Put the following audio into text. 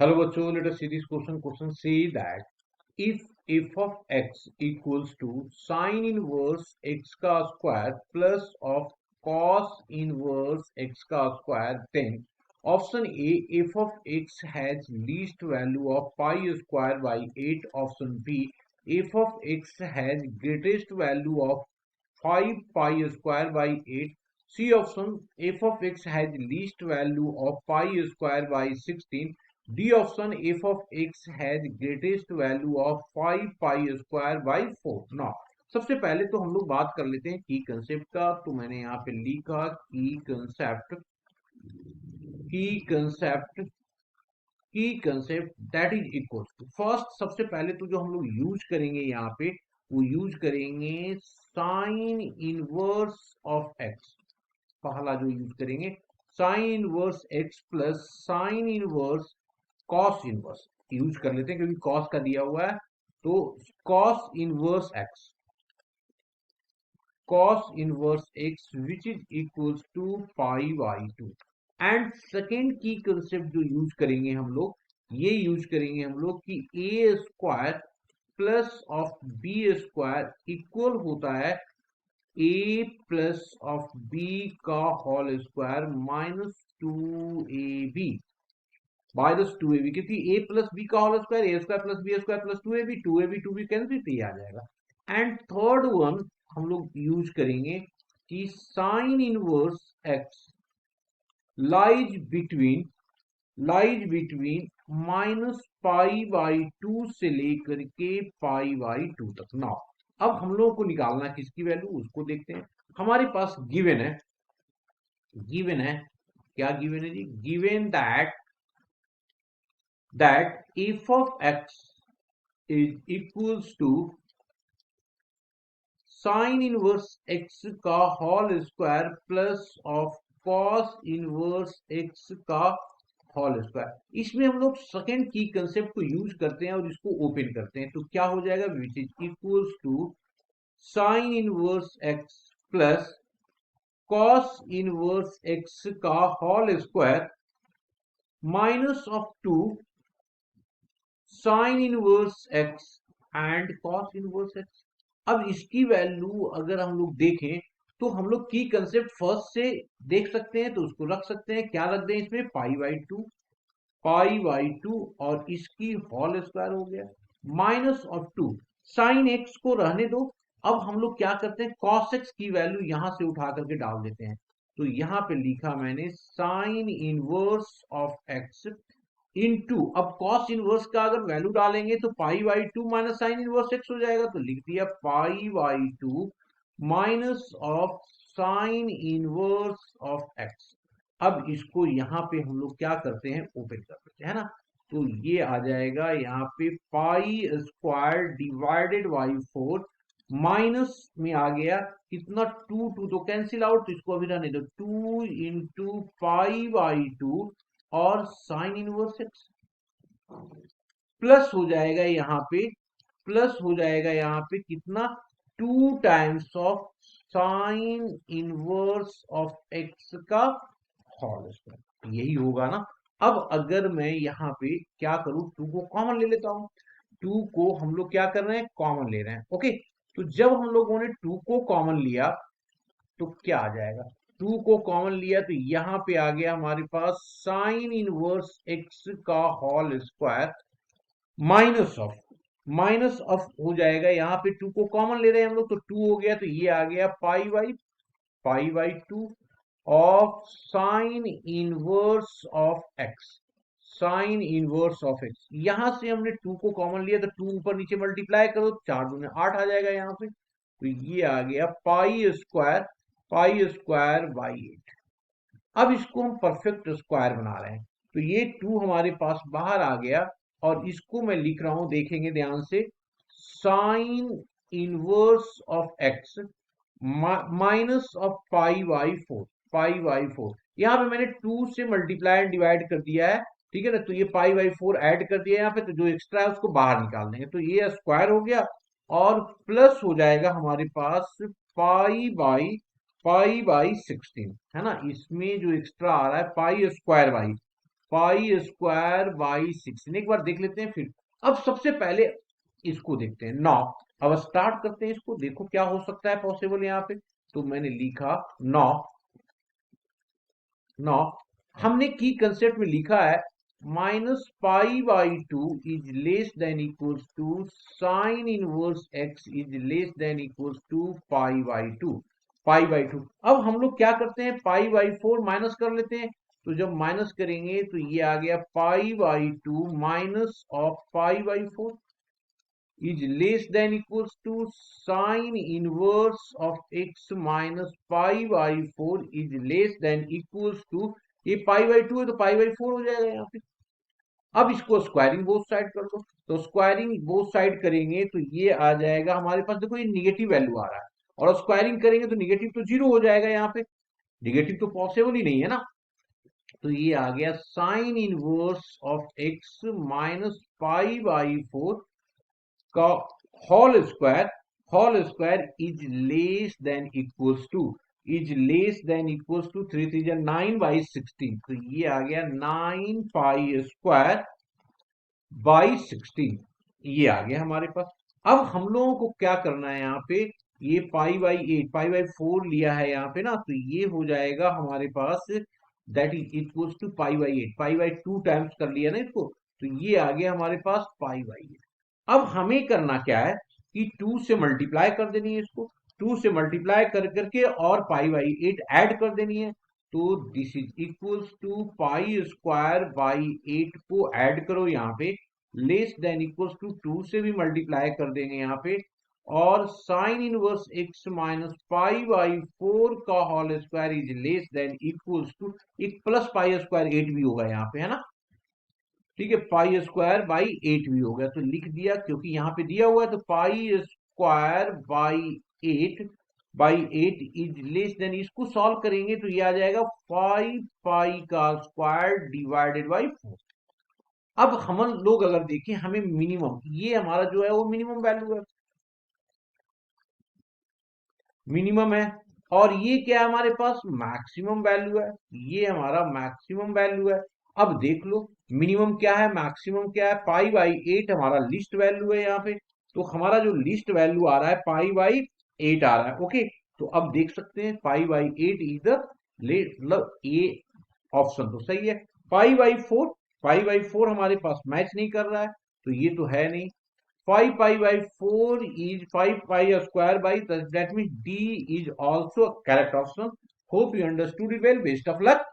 Hello बच्चों, let us see this question. Question say that if f of x equals to sine inverse x का square plus of cos inverse x का square, then option A f of x has least value of pi square by 8. Option B f of x has greatest value of 5 pi square by 8. C option f of x has least value of pi square by 16. D option f of x has greatest value of 5 pi square by 4. Now सबसे पहले तो हम लोग बात कर लेते हैं की कंसेप्ट का। तो मैंने यहाँ पे लिखा की concept that is equal to first. सबसे पहले तो जो हम लोग यूज करेंगे यहाँ पे वो यूज करेंगे साइन इनवर्स ऑफ एक्स। पहला जो यूज करेंगे sign inverse x plus sine inverse cos inverse use कर लेते हैं क्योंकि कॉस का दिया हुआ है। तो cos inverse x which is equals to pi by 2। And second की कंसेप्ट जो यूज करेंगे हम लोग ये यूज करेंगे हम लोग कि A square plus of B square equal होता है ए प्लस ऑफ बी का whole square minus 2ab by दस 2ab, क्योंकि a प्लस बी का whole square A square plus B square plus 2ab cancel तो ये आ जाएगा। एंड थर्ड वन हम लोग यूज करेंगे कि sign inverse x lies between minus pi by 2 से लेकर के पाई बाई 2 तक। नाउ अब हम लोगों को निकालना है किसकी वैल्यू, उसको देखते हैं। हमारे पास गिवन है क्या गिवन है जी? Given that f of x is equals to sine inverse x का whole square plus of cos inverse x का होल स्क्वायर। इसमें हम लोग सेकेंड की कंसेप्ट को यूज करते हैं और इसको ओपन करते हैं। तो क्या हो जाएगा? Which is equals to sine inverse x plus cos inverse x का whole square minus of 2 sine inverse x and cos inverse x. अब इसकी वैल्यू अगर हम लोग देखें तो हम लोग की कंसेप्ट फर्स्ट से देख सकते हैं, तो उसको रख सकते हैं। क्या रख दें इसमें? पाई बाई टू और इसकी होल स्क्वायर हो गया माइनस ऑफ 2 साइन एक्स को रहने दो। अब हम लोग क्या करते हैं, कॉस एक्स की वैल्यू यहां से उठा करके डाल देते हैं। तो यहां पे लिखा मैंने sign inverse of x into, अब कॉस इनवर्स का अगर वैल्यू डालेंगे तो पाई by 2 minus sign inverse x हो जाएगा। तो लिख दिया पाई by 2 minus of sine inverse of x. अब इसको यहाँ पे हम लोग क्या करते हैं, ओपन कर देते हैं ना। तो ये आ जाएगा यहाँ पे pi square divided by 4 minus में आ गया कितना, 2 तो कैंसिल आउट, तो इसको अभी रहने दो। 2 इंटू पाई बाई 2 और साइन इनवर्स एक्स प्लस हो जाएगा यहाँ पे कितना, 2 times of sine inverse of x का होल स्क्वायर। यही होगा ना। अब अगर मैं यहाँ पे क्या करूं, 2 को कॉमन ले लेता हूं। 2 को हम लोग क्या कर रहे हैं, कॉमन ले रहे हैं। ओके, तो जब हम लोगों ने 2 को कॉमन लिया तो क्या आ जाएगा, 2 को कॉमन लिया तो यहां पे आ गया हमारे पास साइन इनवर्स एक्स का होल स्क्वायर माइनस ऑफ हो जाएगा। यहाँ पे 2 को कॉमन ले रहे हैं हम लोग, तो 2 हो गया, तो ये आ गया पाई by 2 of sine inverse of x. Sign inverse of x, यहां से हमने 2 को कॉमन लिया तो 2 ऊपर नीचे मल्टीप्लाई करो, 4 दूने 8 आ जाएगा यहाँ पे। तो ये आ गया पाई स्क्वायर बाई 8। अब इसको हम परफेक्ट स्क्वायर बना रहे हैं, तो ये 2 हमारे पास बाहर आ गया और इसको मैं लिख रहा हूं, देखेंगे ध्यान से, sign inverse of X minus of pi by 4। यहाँ पे मैंने 2 से मल्टीप्लाई एंड डिवाइड कर दिया है, ठीक है ना। तो ये पाई बाई 4 ऐड कर दिया यहाँ पे, तो जो एक्स्ट्रा है उसको बाहर निकाल देंगे, तो ये स्क्वायर हो गया और प्लस हो जाएगा हमारे पास पाई बाई 16, है ना। इसमें जो एक्स्ट्रा आ रहा है पाई square by pi square by 16। एक बार देख लेते हैं फिर। अब सबसे पहले इसको देखते हैं नौ। अब स्टार्ट करते हैं इसको, देखो क्या हो सकता है पॉसिबल यहाँ पे। तो मैंने लिखा नौ। नौ हमने की कंसेप्ट में लिखा है minus pi by two is less than equals to sine inverse x is less than equals to pi by two. Pi by two. अब हम लोग क्या करते हैं, पाई बाई फोर माइनस कर लेते हैं। तो जब माइनस करेंगे तो ये आ गया पाई by to minus of pi by four is less than equals to sine inverse of x minus pi by 4 is less than equals to, ये पाई बाई टू है तो पाई बाई फोर हो जाएगा यहाँ पे। अब इसको स्क्वायरिंग बोथ साइड कर दो। तो स्क्वायरिंग बोथ साइड करेंगे तो ये आ जाएगा हमारे पास, देखो ये निगेटिव वैल्यू आ रहा है, और स्क्वायरिंग करेंगे तो निगेटिव तो जीरो हो जाएगा यहाँ पे। निगेटिव तो पॉसिबल ही नहीं है ना। तो ये आ गया sine inverse of X minus pi by four का whole square is less than equals to, is less than equals to 3 3 9 by 16। तो ये आ गया 9 पाई स्क्वायर बाई 16। ये आ गया हमारे पास। अब हम लोगों को क्या करना है यहाँ पे, ये पाई बाई 8 पाई बाई 4 लिया है यहाँ पे ना, तो ये हो जाएगा हमारे पास that is equals to pi by 8। Pi by 2 times कर लिया ना इसको, तो ये आ गया हमारे पास पाई बाई 8। अब हमें करना क्या है कि 2 से मल्टीप्लाई कर देनी है इसको। 2 से मल्टीप्लाई कर करके और पाई बाई 8 ऐड कर देनी है। तो this is equals to pi square by 8 को ऐड करो यहाँ पे, लेस देन इक्वल्स टू 2 से भी मल्टीप्लाई कर देंगे यहाँ पे, और sine inverse x minus pi by 4 का whole square is less than equals to, एक प्लस पाई स्क्वायर 8 भी होगा यहाँ पे, है ना। ठीक है, पाई स्क्वायर बाई 8 भी हो गया, तो लिख दिया क्योंकि यहाँ पे दिया हुआ है। तो पाई square by 8 is less then, इसको सॉल्व करेंगे तो ये आ जाएगा 5 पाई का स्क्वायर डिवाइडेड बाई 4। अब हम लोग अगर देखें, हमें मिनिमम, ये हमारा जो है वो मिनिमम वैल्यू है, मिनिमम है। और ये क्या है हमारे पास, मैक्सिमम वैल्यू है, ये हमारा मैक्सिमम वैल्यू है। अब देख लो मिनिमम क्या है, मैक्सिमम क्या है। पाई बाई 8 हमारा लिस्ट वैल्यू है यहाँ पे, तो हमारा जो लिस्ट वैल्यू आ रहा है पाई बाई 8 आ रहा है। ओके, तो अब देख सकते हैं पाई बाई 8 इधर, मतलब ये ऑप्शन तो सही है। पाई बाई 4, पाई बाई 4 हमारे पास मैच नहीं कर रहा है, तो ये तो है नहीं। 5 pi by 4 is 5 pi square by, that means D is also a correct option. Hope you understood it well. Best of luck.